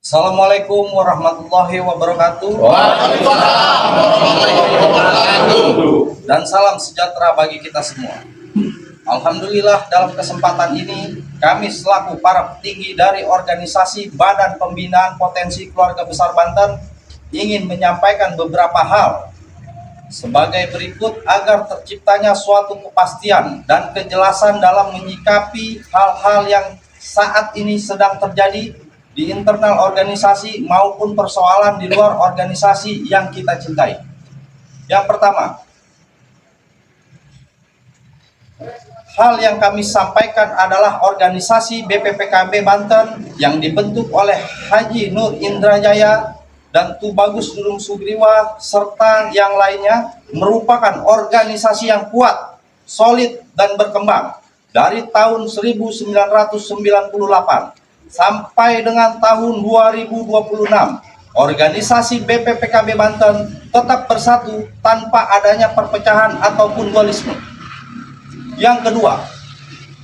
Assalamualaikum warahmatullahi wabarakatuh. Waalaikumsalam warahmatullahi wabarakatuh. Dan salam sejahtera bagi kita semua. Alhamdulillah, dalam kesempatan ini kami selaku para petinggi dari organisasi Badan Pembinaan Potensi Keluarga Besar Banten ingin menyampaikan beberapa hal sebagai berikut agar terciptanya suatu kepastian dan kejelasan dalam menyikapi hal-hal yang saat ini sedang terjadi di internal organisasi maupun persoalan di luar organisasi yang kita cintai. Yang pertama, hal yang kami sampaikan adalah organisasi BPPKB Banten yang dibentuk oleh Haji Nur Indrajaya dan Tubagus Dudung Sugriwa serta yang lainnya merupakan organisasi yang kuat, solid, dan berkembang dari tahun 1998 sampai dengan tahun 2026. Organisasi BPPKB Banten tetap bersatu tanpa adanya perpecahan ataupun dualisme. Yang kedua,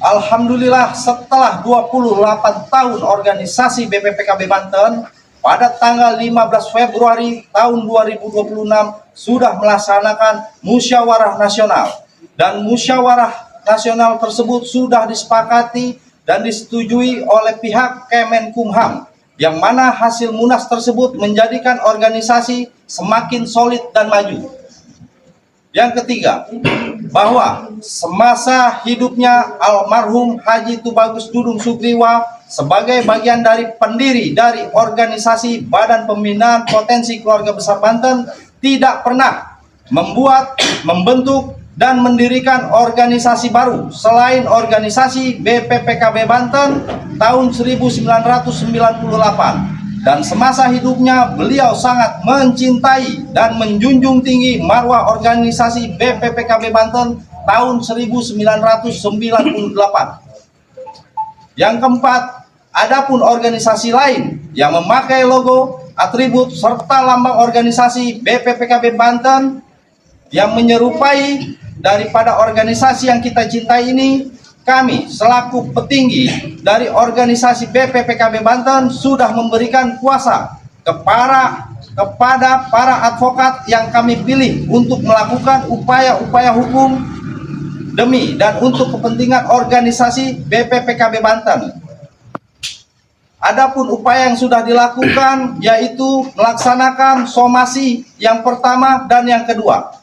alhamdulillah setelah 28 tahun organisasi BPPKB Banten, pada tanggal 15 Februari tahun 2026 sudah melaksanakan musyawarah nasional. Dan musyawarah nasional tersebut sudah disepakati dan disetujui oleh pihak Kemenkumham, yang mana hasil munas tersebut menjadikan organisasi semakin solid dan maju. Yang ketiga, bahwa semasa hidupnya almarhum Haji Tubagus Dudung Sugriwa sebagai bagian dari pendiri dari organisasi Badan Pembinaan Potensi Keluarga Besar Banten tidak pernah membentuk dan mendirikan organisasi baru selain organisasi BPPKB Banten tahun 1998. Dan semasa hidupnya beliau sangat mencintai dan menjunjung tinggi marwah organisasi BPPKB Banten tahun 1998. Yang keempat, adapun organisasi lain yang memakai logo, atribut, serta lambang organisasi BPPKB Banten yang menyerupai daripada organisasi yang kita cintai ini, kami selaku petinggi dari organisasi BPPKB Banten sudah memberikan kuasa kepada para advokat yang kami pilih untuk melakukan upaya-upaya hukum demi dan untuk kepentingan organisasi BPPKB Banten. Adapun upaya yang sudah dilakukan yaitu melaksanakan somasi yang pertama dan yang kedua.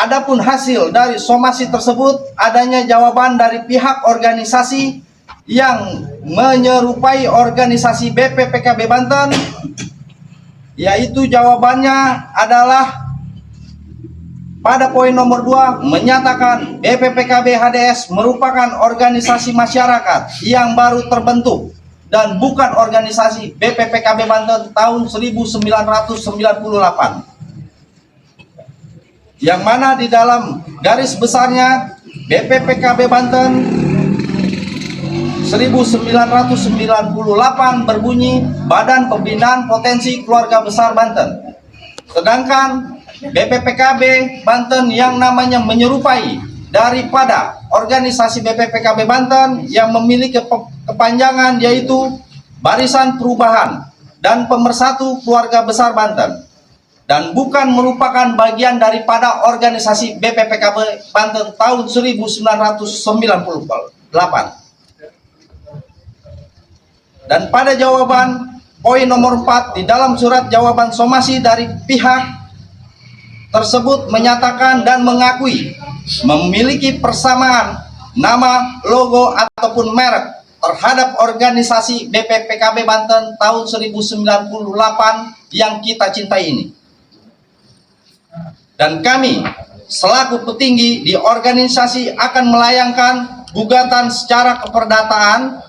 Adapun hasil dari somasi tersebut adanya jawaban dari pihak organisasi yang menyerupai organisasi BPPKB Banten, yaitu jawabannya adalah pada poin nomor 2 menyatakan BPPKB HDS merupakan organisasi masyarakat yang baru terbentuk dan bukan organisasi BPPKB Banten tahun 1998. Yang mana di dalam garis besarnya BPPKB Banten 1998 berbunyi Badan Pembinaan Potensi Keluarga Besar Banten. Sedangkan BPPKB Banten yang namanya menyerupai daripada organisasi BPPKB Banten yang memiliki kepanjangan yaitu Barisan Perubahan dan Pemersatu Keluarga Besar Banten, dan bukan merupakan bagian daripada organisasi BPPKB Banten tahun 1998. Dan pada jawaban poin nomor 4 di dalam surat jawaban somasi dari pihak tersebut menyatakan dan mengakui memiliki persamaan nama, logo, ataupun merek terhadap organisasi BPPKB Banten tahun 1998 yang kita cintai ini. Dan kami selaku petinggi di organisasi akan melayangkan gugatan secara keperdataan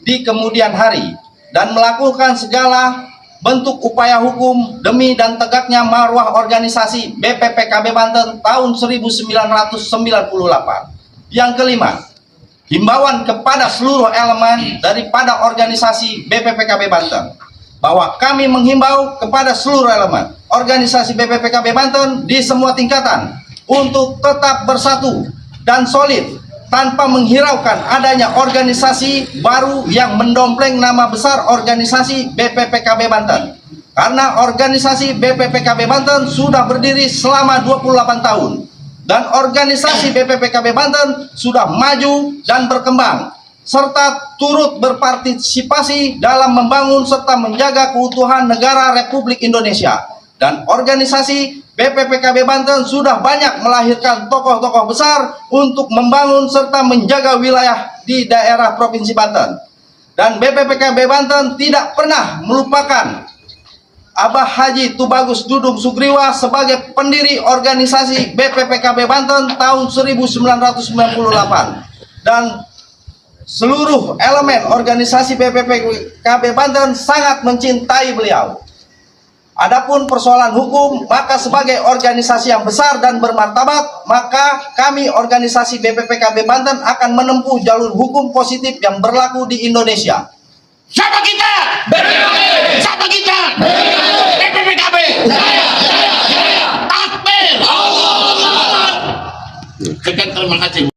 di kemudian hari dan melakukan segala bentuk upaya hukum demi dan tegaknya marwah organisasi BPPKB Banten tahun 1998. Yang kelima, himbauan kepada seluruh elemen daripada organisasi BPPKB Banten, bahwa kami menghimbau kepada seluruh elemen organisasi BPPKB Banten di semua tingkatan untuk tetap bersatu dan solid tanpa menghiraukan adanya organisasi baru yang mendompleng nama besar organisasi BPPKB Banten. Karena organisasi BPPKB Banten sudah berdiri selama 28 tahun. Dan organisasi BPPKB Banten sudah maju dan berkembang, serta turut berpartisipasi dalam membangun serta menjaga keutuhan negara Republik Indonesia. Dan organisasi BPPKB Banten sudah banyak melahirkan tokoh-tokoh besar untuk membangun serta menjaga wilayah di daerah Provinsi Banten. Dan BPPKB Banten tidak pernah melupakan Abah Haji Tubagus Dudung Sugriwa sebagai pendiri organisasi BPPKB Banten tahun 1998. Dan seluruh elemen organisasi BPPKB Banten sangat mencintai beliau. Adapun persoalan hukum, maka sebagai organisasi yang besar dan bermartabat, maka kami organisasi BPPKB Banten akan menempuh jalur hukum positif yang berlaku di Indonesia. Siapa kita? BPPKB. Siapa kita? BPPKB. Takbir. Allah. Sekian, terima kasih.